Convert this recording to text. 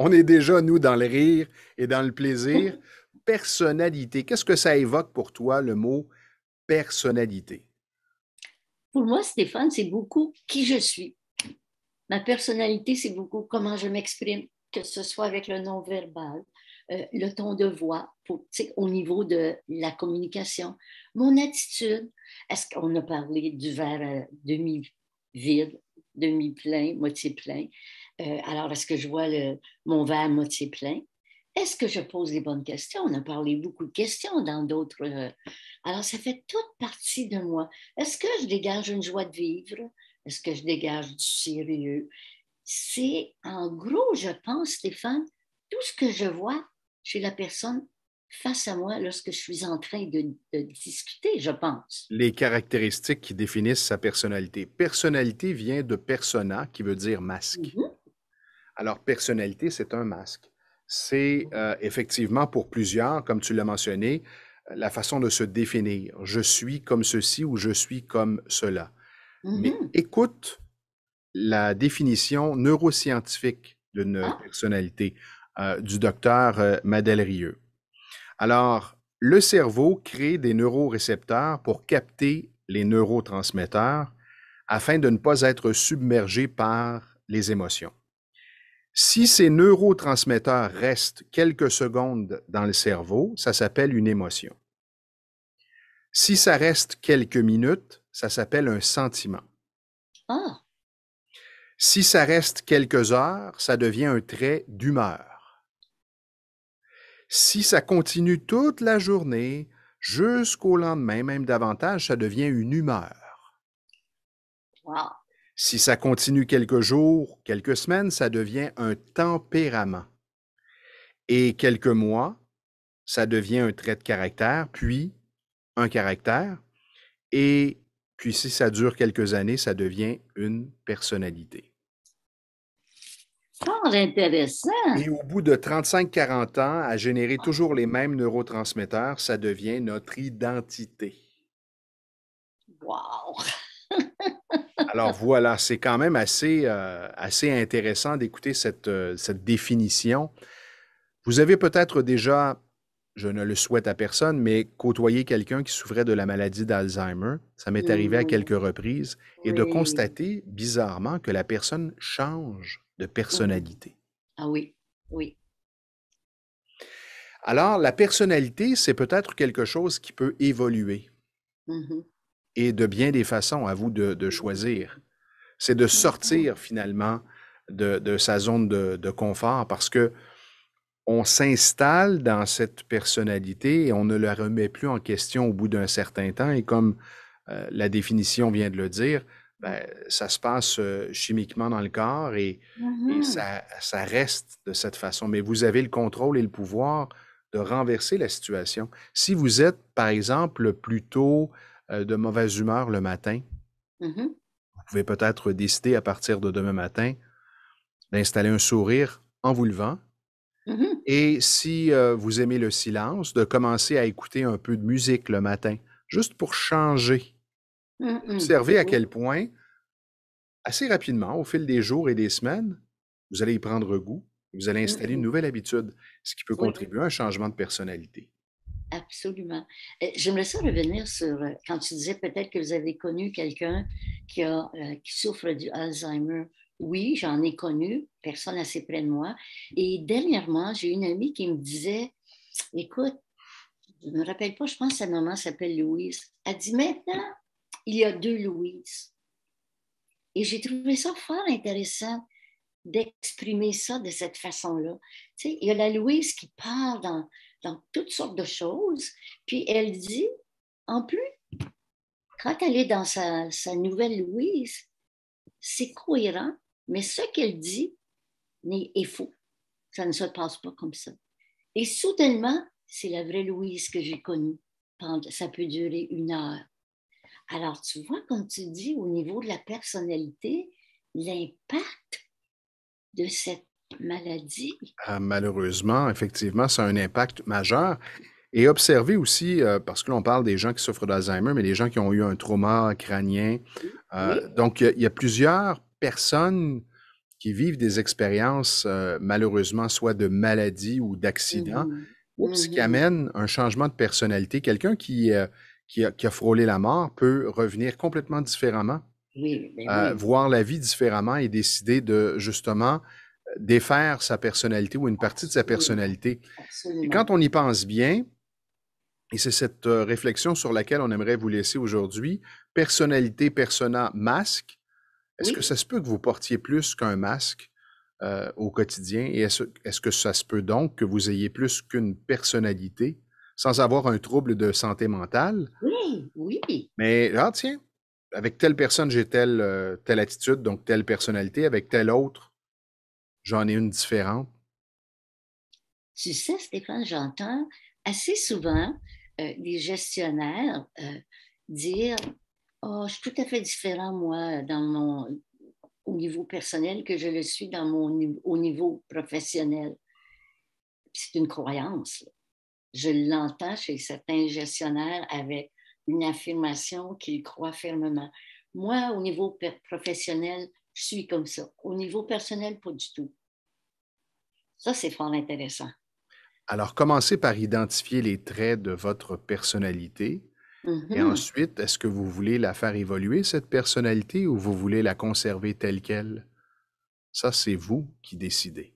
On est déjà, nous, dans le rire et dans le plaisir. Personnalité. Qu'est-ce que ça évoque pour toi, le mot personnalité? Pour moi, Stéphane, c'est beaucoup qui je suis. Ma personnalité, c'est beaucoup comment je m'exprime, que ce soit avec le non-verbal, le ton de voix, au niveau de la communication, mon attitude. Est-ce qu'on a parlé du verre demi-vide, demi-plein, moitié plein? Alors, est-ce que je vois mon verre moitié plein? Est-ce que je pose les bonnes questions? On a parlé beaucoup de questions dans d'autres. Alors, ça fait toute partie de moi. Est-ce que je dégage une joie de vivre? Est-ce que je dégage du sérieux? C'est en gros, je pense, Stéphane, tout ce que je vois chez la personne face à moi lorsque je suis en train de discuter, je pense. Les caractéristiques qui définissent sa personnalité. Personnalité vient de persona, qui veut dire masque. Mhm. Alors, personnalité, c'est un masque. C'est effectivement pour plusieurs, comme tu l'as mentionné, la façon de se définir. Je suis comme ceci ou je suis comme cela. Mais Mhm. écoute la définition neuroscientifique d'une Ah, personnalité du docteur Madel Rieu. Alors, le cerveau crée des neurorécepteurs pour capter les neurotransmetteurs afin de ne pas être submergé par les émotions. Si ces neurotransmetteurs restent quelques secondes dans le cerveau, ça s'appelle une émotion. Si ça reste quelques minutes, ça s'appelle un sentiment. ah, Si ça reste quelques heures, ça devient un trait d'humeur. Si ça continue toute la journée, jusqu'au lendemain, même davantage, ça devient une humeur. wow. Si ça continue quelques jours, quelques semaines, ça devient un tempérament. Et quelques mois, ça devient un trait de caractère, puis un caractère. Et puis si ça dure quelques années, ça devient une personnalité. Fort intéressant. Et au bout de 35-40 ans, à générer toujours les mêmes neurotransmetteurs, ça devient notre identité. Wow. Alors voilà, c'est quand même assez intéressant d'écouter cette définition. Vous avez peut-être déjà, je ne le souhaite à personne, mais côtoyé quelqu'un qui souffrait de la maladie d'Alzheimer. Ça m'est arrivé à quelques Mm, reprises et de oui. constater bizarrement que la personne change de Mhm. personnalité. Ah oui, oui. Alors, la personnalité, c'est peut-être quelque chose qui peut évoluer Mhm. et de bien des façons, à vous de choisir. C'est de sortir Mhm. finalement de sa zone de confort parce que on s'installe dans cette personnalité et on ne la remet plus en question au bout d'un certain temps. Et comme la définition vient de le dire, ben, ça se passe chimiquement dans le corps et Mhm. ça reste de cette façon. Mais vous avez le contrôle et le pouvoir de renverser la situation. Si vous êtes, par exemple, plutôt de mauvaise humeur le matin, Mhm. vous pouvez peut-être décider à partir de demain matin d'installer un sourire en vous levant. Mhm. Et si vous aimez le silence, de commencer à écouter un peu de musique le matin, juste pour changer. Mhm. Observez à Oui, quel point, assez rapidement, au fil des jours et des semaines, vous allez y prendre goût, vous allez installer une mhm. nouvelle habitude, ce qui peut Oui, contribuer à un changement de personnalité. absolument. J'aimerais ça revenir sur quand tu disais peut-être que vous avez connu quelqu'un qui souffre du Alzheimer. Oui, j'en ai connu, personne assez près de moi. Et dernièrement, j'ai une amie qui me disait, écoute, je ne me rappelle pas, je pense que sa maman s'appelle Louise. Elle dit maintenant, il y a deux Louises. Et j'ai trouvé ça fort intéressant d'exprimer ça de cette façon-là. Tu sais, il y a la Louise qui part dans toutes sortes de choses, puis elle dit, en plus, quand elle est dans sa nouvelle Louise, c'est cohérent, mais ce qu'elle dit est faux. Ça ne se passe pas comme ça. Et soudainement, c'est la vraie Louise que j'ai connue. Ça peut durer une heure. Alors, tu vois, comme tu dis, au niveau de la personnalité, l'impact de cette maladie. Malheureusement, effectivement, ça a un impact majeur. Et observez aussi, parce que l'on parle des gens qui souffrent d'Alzheimer, mais les gens qui ont eu un trauma crânien. Oui. Donc, il y a plusieurs personnes qui vivent des expériences, malheureusement, soit de maladie ou d'accident, Mhm. oups, qui Mhm. amènent un changement de personnalité. Quelqu'un qui a frôlé la mort peut revenir complètement différemment, Oui, ben oui, voir la vie différemment et décider de, justement, défaire sa personnalité ou une partie de sa absolument, personnalité. Et absolument. quand on y pense bien, et c'est cette réflexion sur laquelle on aimerait vous laisser aujourd'hui, personnalité, persona, masque, est-ce que Oui, ça se peut que vous portiez plus qu'un masque au quotidien? Et est-ce que ça se peut donc que vous ayez plus qu'une personnalité sans avoir un trouble de santé mentale? oui, oui. Mais, ah tiens, avec telle personne, j'ai telle attitude, donc telle personnalité. Avec telle autre, j'en ai une différente. Tu sais, Stéphane, j'entends assez souvent des gestionnaires dire, oh, je suis tout à fait différent, moi, au niveau personnel que je le suis au niveau professionnel. C'est une croyance. Je l'entends chez certains gestionnaires avec une affirmation qu'ils croient fermement. Moi, au niveau professionnel, je suis comme ça. Au niveau personnel, pas du tout. Ça, c'est fort intéressant. Alors, commencez par identifier les traits de votre personnalité. Et Mhm. ensuite, est-ce que vous voulez la faire évoluer, cette personnalité, ou vous voulez la conserver telle qu'elle? Ça, c'est vous qui décidez.